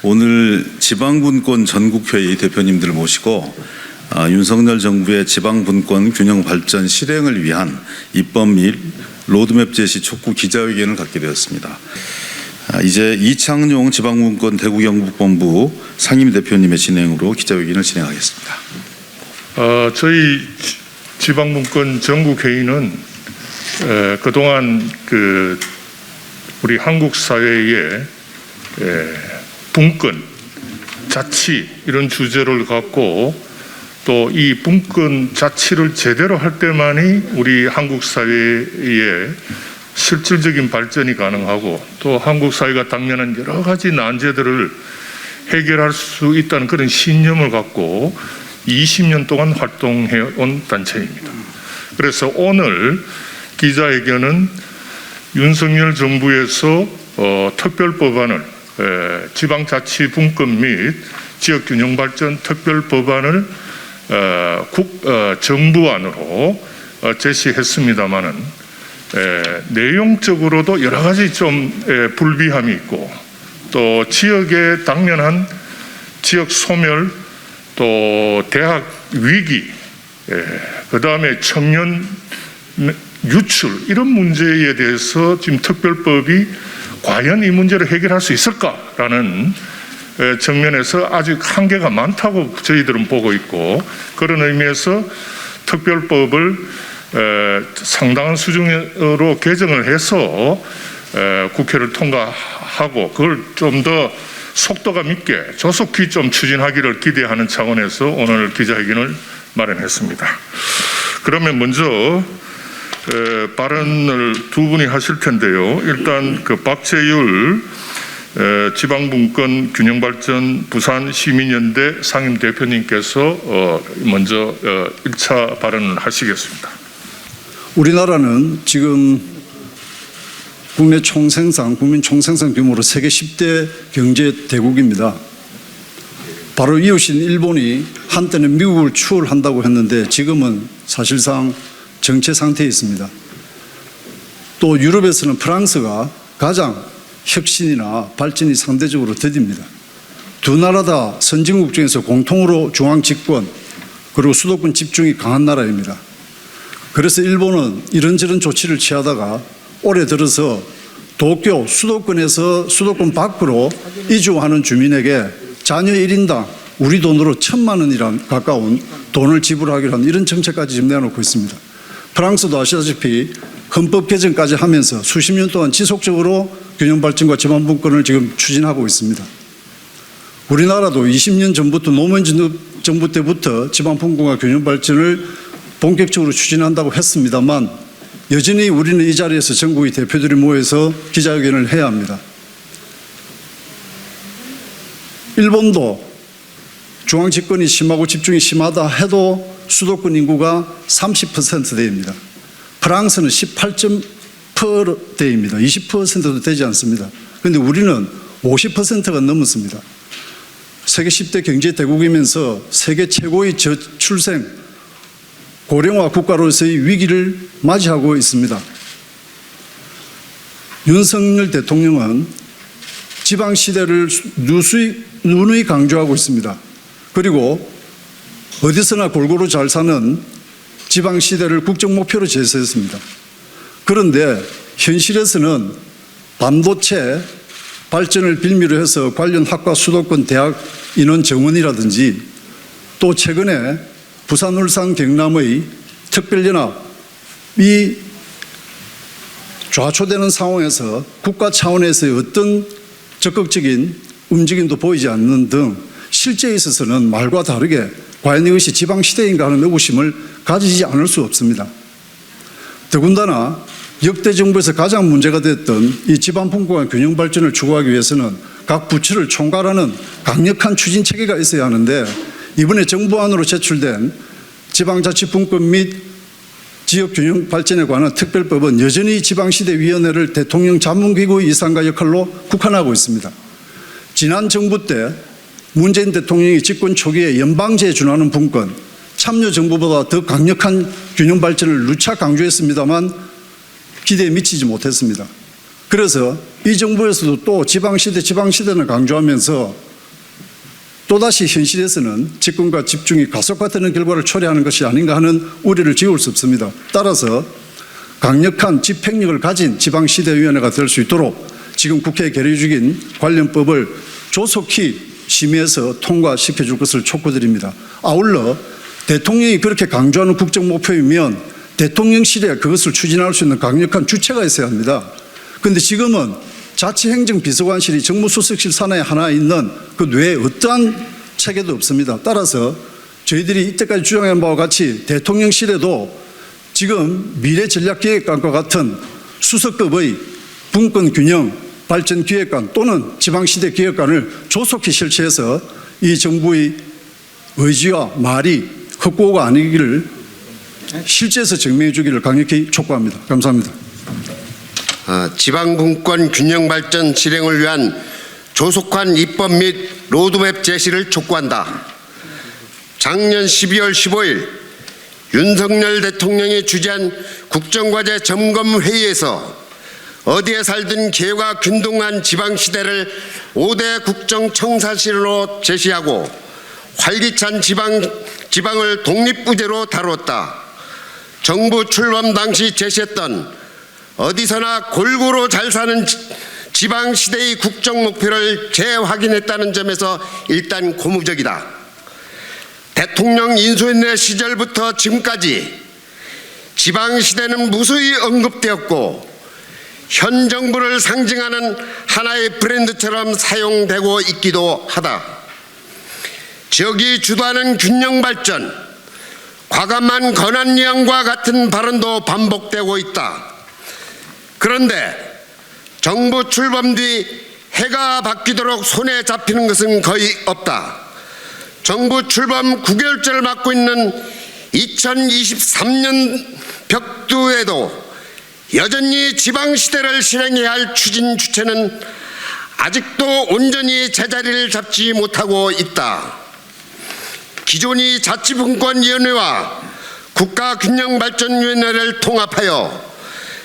오늘 지방분권 전국회의 대표님들을 모시고 윤석열 정부의 지방분권 균형 발전 실행을 위한 입법 및 로드맵 제시 촉구 기자회견을 갖게 되었습니다. 이제 이창용 지방분권 대구경북본부 상임대표님의 진행으로 기자회견을 진행하겠습니다. 저희 지방분권 전국회의는 그동안 우리 한국 사회의 분권, 자치 이런 주제를 갖고 또 이 분권 자치를 제대로 할 때만이 우리 한국 사회의 실질적인 발전이 가능하고 또 한국 사회가 당면한 여러 가지 난제들을 해결할 수 있다는 그런 신념을 갖고 20년 동안 활동해 온 단체입니다. 그래서 오늘 기자회견은 윤석열 정부에서 특별법안을 지방자치분권 및 지역균형발전 특별법안을 정부안으로 제시했습니다마는 내용적으로도 여러 가지 좀 불비함이 있고 또 지역에 당면한 지역 소멸 또 대학 위기 그 다음에 청년 유출 이런 문제에 대해서 지금 특별법이 과연 이 문제를 해결할 수 있을까라는 측면에서 아직 한계가 많다고 저희들은 보고 있고 그런 의미에서 특별법을 상당한 수준으로 개정을 해서 국회를 통과하고 그걸 좀 더 속도감 있게 조속히 좀 추진하기를 기대하는 차원에서 오늘 기자회견을 마련했습니다. 그러면 먼저 발언을 두 분이 하실 텐데요. 일단 박재율 지방분권 균형발전 부산시민연대 상임대표님께서 먼저 1차 발언을 하시겠습니다. 우리나라는 지금 국민 총생산 규모로 세계 10대 경제 대국입니다. 바로 이웃인 일본이 한때는 미국을 추월한다고 했는데 지금은 사실상 정체 상태에 있습니다. 또 유럽에서는 프랑스가 가장 혁신이나 발전이 상대적으로 더딥니다. 두 나라 다 선진국 중에서 공통으로 중앙 집권 그리고 수도권 집중이 강한 나라입니다. 그래서 일본은 이런저런 조치를 취하다가 올해 들어서 도쿄 수도권에서 수도권 밖으로 이주하는 주민에게 자녀 1인당 우리 돈으로 1,000만 원이란 가까운 돈을 지불하기로 하는 이런 정책까지 지금 내놓고 있습니다. 프랑스도 아시다시피 헌법 개정까지 하면서 수십 년 동안 지속적으로 균형발전과 지방분권을 지금 추진하고 있습니다. 우리나라도 20년 전부터 노무현 정부 때부터 지방분권과 균형발전을 본격적으로 추진한다고 했습니다만 여전히 우리는 이 자리에서 전국의 대표들이 모여서 기자회견을 해야 합니다. 일본도 중앙집권이 심하고 집중이 심하다 해도 수도권 인구가 30%대입니다. 프랑스는 18%대입니다. 20%도 되지 않습니다. 그런데 우리는 50%가 넘었습니다. 세계 10대 경제 대국이면서 세계 최고의 저출생 고령화 국가로서의 위기를 맞이하고 있습니다. 윤석열 대통령은 지방시대를 누누이 강조하고 있습니다. 그리고 어디서나 골고루 잘 사는 지방시대를 국정목표로 제시했습니다. 그런데 현실에서는 반도체 발전을 빌미로 해서 관련 학과 수도권 대학 인원 정원이라든지 또 최근에 부산, 울산, 경남의 특별연합이 좌초되는 상황에서 국가 차원에서의 어떤 적극적인 움직임도 보이지 않는 등 실제에 있어서는 말과 다르게 과연 이것이 지방시대인가 하는 의구심을 가지지 않을 수 없습니다. 더군다나 역대 정부에서 가장 문제가 됐던 이 지방분권과 균형발전을 추구하기 위해서는 각 부처를 총괄하는 강력한 추진체계가 있어야 하는데 이번에 정부안으로 제출된 지방자치분권 및 지역균형발전에 관한 특별법은 여전히 지방시대위원회를 대통령 자문기구의 이상과 역할로 국한하고 있습니다. 지난 정부 때 문재인 대통령이 집권 초기에 연방제에 준하는 분권, 참여정부보다 더 강력한 균형발전을 누차 강조했습니다만 기대에 미치지 못했습니다. 그래서 이 정부에서도 또 지방시대는 강조하면서 또다시 현실에서는 집권과 집중이 가속화되는 결과를 초래하는 것이 아닌가 하는 우려를 지울 수 없습니다. 따라서 강력한 집행력을 가진 지방시대위원회가 될 수 있도록 지금 국회에 계류 중인 관련법을 조속히 심의해서 통과시켜 줄 것을 촉구드립니다. 아울러 대통령이 그렇게 강조하는 국정 목표이면 대통령실에 그것을 추진할 수 있는 강력한 주체가 있어야 합니다. 그런데 지금은 자치행정비서관실이 정무수석실 산하에 하나 있는 그 외에 어떠한 체계도 없습니다. 따라서 저희들이 이때까지 주장한 바와 같이 대통령실에도 지금 미래전략기획관과 같은 수석급의 분권균형 발전기획관 또는 지방시대기획관을 조속히 실시해서 이 정부의 의지와 말이 헛구호가 아니기를 실제에서 증명해 주기를 강력히 촉구합니다. 감사합니다. 지방분권 균형 발전 실행을 위한 조속한 입법 및 로드맵 제시를 촉구한다. 작년 12월 15일 윤석열 대통령이 주재한 국정과제 점검회의에서 어디에 살든 개와 균등한 지방시대를 5대 국정청사실로 제시하고 활기찬 지방을 독립부제로 다루었다. 정부 출범 당시 제시했던 어디서나 골고루 잘 사는 지방시대의 국정 목표를 재확인했다는 점에서 일단 고무적이다. 대통령 인수인례 시절부터 지금까지 지방시대는 무수히 언급되었고 현 정부를 상징하는 하나의 브랜드처럼 사용되고 있기도 하다. 지역이 주도하는 균형 발전, 과감한 권한이양과 같은 발언도 반복되고 있다. 그런데 정부 출범 뒤 해가 바뀌도록 손에 잡히는 것은 거의 없다. 정부 출범 9개월째를 맞고 있는 2023년 벽두에도 여전히 지방시대를 실행해야 할 추진 주체는 아직도 온전히 제자리를 잡지 못하고 있다. 기존의 자치분권위원회와 국가균형발전위원회를 통합하여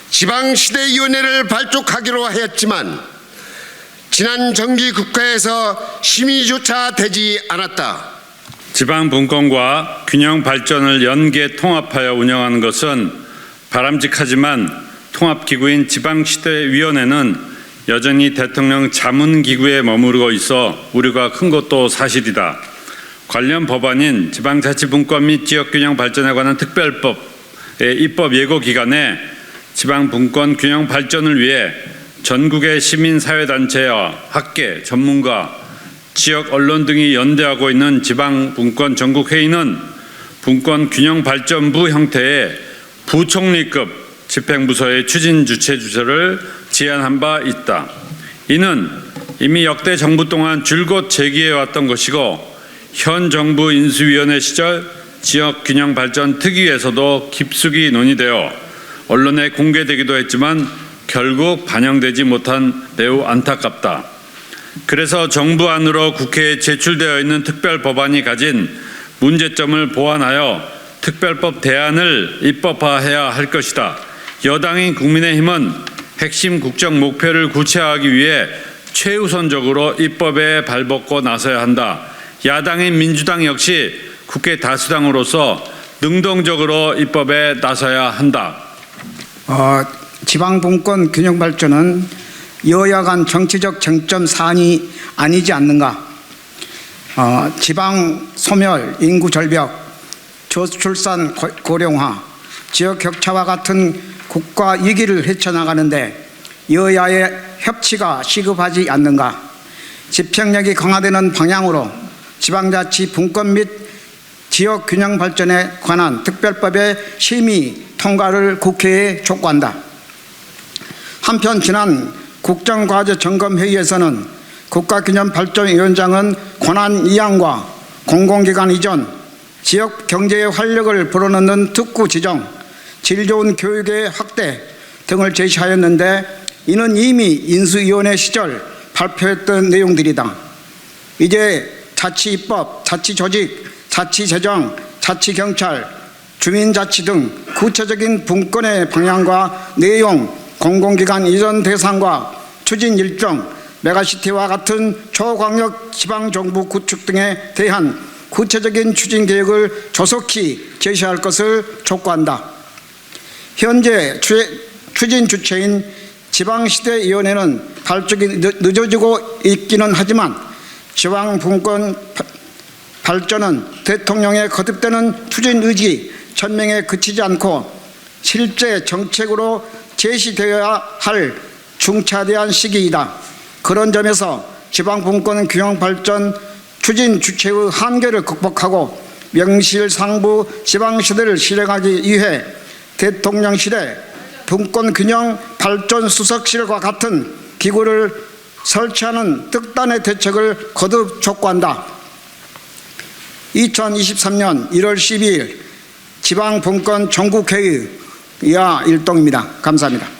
지방시대위원회를 발족하기로 하였지만 지난 정기국회에서 심의조차 되지 않았다. 지방분권과 균형발전을 연계 통합하여 운영하는 것은 바람직하지만 통합기구인 지방시대위원회는 여전히 대통령 자문기구에 머무르고 있어 우려가 큰 것도 사실이다. 관련 법안인 지방자치분권 및 지역균형 발전에 관한 특별법의 입법 예고 기간에 지방분권 균형 발전을 위해 전국의 시민사회단체와 학계, 전문가, 지역 언론 등이 연대하고 있는 지방분권 전국회의는 분권균형발전부 형태의 부총리급 집행부서의 추진 주체를 제안한 바 있다. 이는 이미 역대 정부 동안 줄곧 제기해왔던 것이고 현 정부 인수위원회 시절 지역균형발전 특위에서도 깊숙이 논의되어 언론에 공개되기도 했지만 결국 반영되지 못한 매우 안타깝다. 그래서 정부 안으로 국회에 제출되어 있는 특별법안이 가진 문제점을 보완하여 특별법 대안을 입법화해야 할 것이다. 여당인 국민의힘은 핵심 국정 목표를 구체화하기 위해 최우선적으로 입법에 발벗고 나서야 한다. 야당인 민주당 역시 국회 다수당으로서 능동적으로 입법에 나서야 한다. 지방분권 균형 발전은 여야 간 정치적 쟁점 사안이 아니지 않는가. 지방 소멸, 인구 절벽, 저출산 고령화, 지역 격차와 같은 국가 위기를 헤쳐나가는데 여야의 협치가 시급하지 않는가. 집행력이 강화되는 방향으로 지방자치 분권 및 지역균형 발전에 관한 특별법의 심의 통과를 국회에 촉구한다. 한편 지난 국정과제 점검회의에서는 국가균형발전위원장은 권한 이양과 공공기관 이전, 지역 경제의 활력을 불어넣는 특구 지정, 질 좋은 교육의 확대 등을 제시하였는데 이는 이미 인수위원회 시절 발표했던 내용들이다. 이제 자치입법, 자치조직, 자치재정, 자치경찰, 주민자치 등 구체적인 분권의 방향과 내용, 공공기관 이전 대상과 추진 일정, 메가시티와 같은 초광역 지방정부 구축 등에 대한 구체적인 추진 계획을 조속히 제시할 것을 촉구한다. 현재 추진 주체인 지방시대위원회는 발족이 늦어지고 있기는 하지만 지방분권 발전은 대통령의 거듭되는 추진 의지 천명에 그치지 않고 실제 정책으로 제시되어야 할 중차대한 시기이다. 그런 점에서 지방분권 균형 발전 추진 주체의 한계를 극복하고 명실상부 지방시대를 실행하기 위해 대통령실에 분권균형 발전수석실과 같은 기구를 설치하는 특단의 대책을 거듭 촉구한다. 2023년 1월 12일 지방분권 전국회의 이하 일동입니다. 감사합니다.